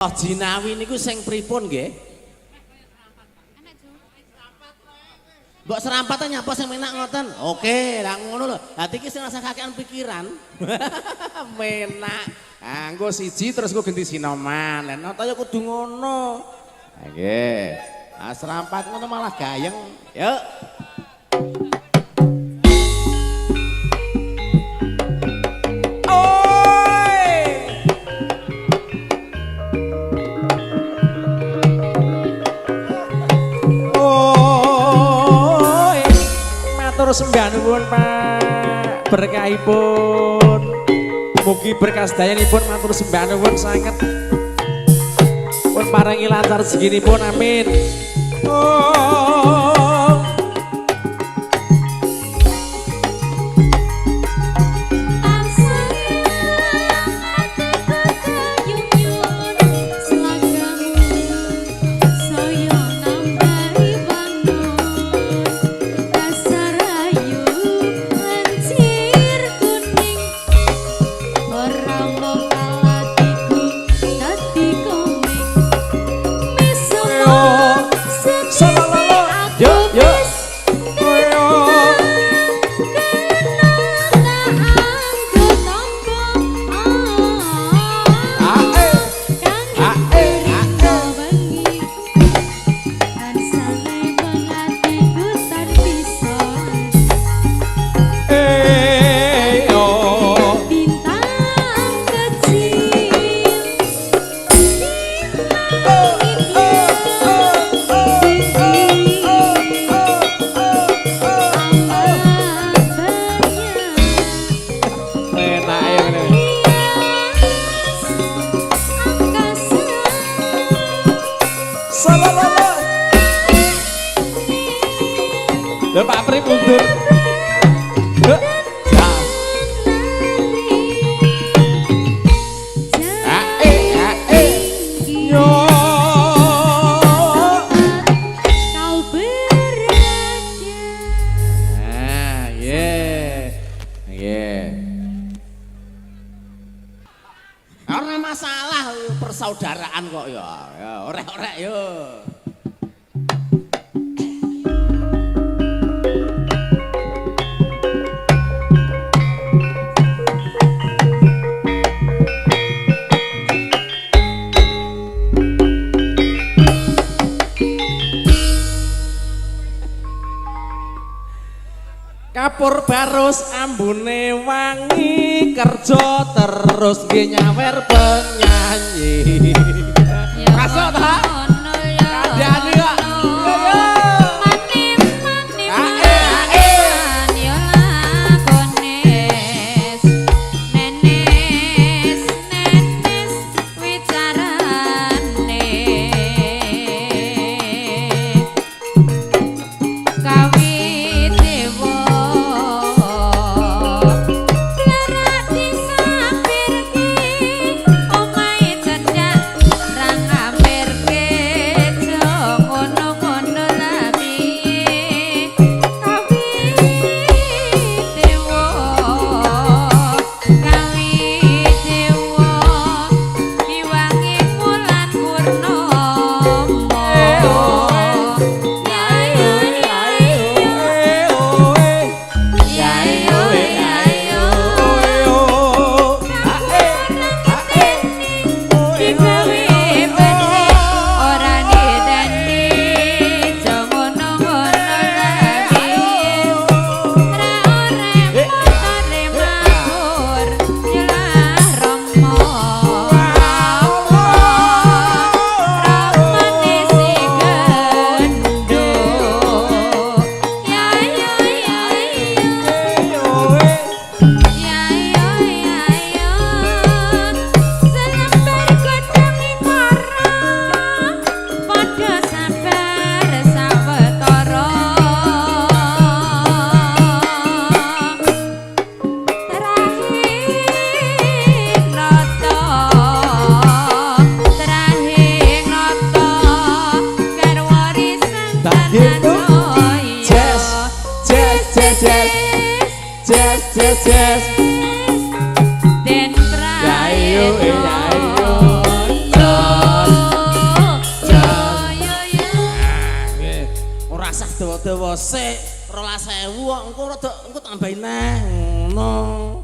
Oh, Jinawi niku sing pripun nggih? Mbok serampatan nyapa sing menak ngoten. Oke, lah ngono lho. Dadi iki sing rasa kakean pikiran. Menak. Anggo siji terus ku ganti sinoman. Lah nata ya kudu ngono. Nggih. Ah serampat ngono malah gayeng. Yuk. Sembahipun Pak berkahipun mugi berkah sedayanipun matur sembahipun sanget pun paringi lancar rezekinipun amin. Lho Pak Pri mundur. Ora masalah persaudaraan kok ya. Ya orek-orek yo. Kapur barus ambune wangi kerja terus nggih nyawer penyanyi. Masuk ta? Kandhane kok. Yes. Den prayo ayo pas dawa-dawa sik 12.000 kok engko rada engko tambahin neh ngono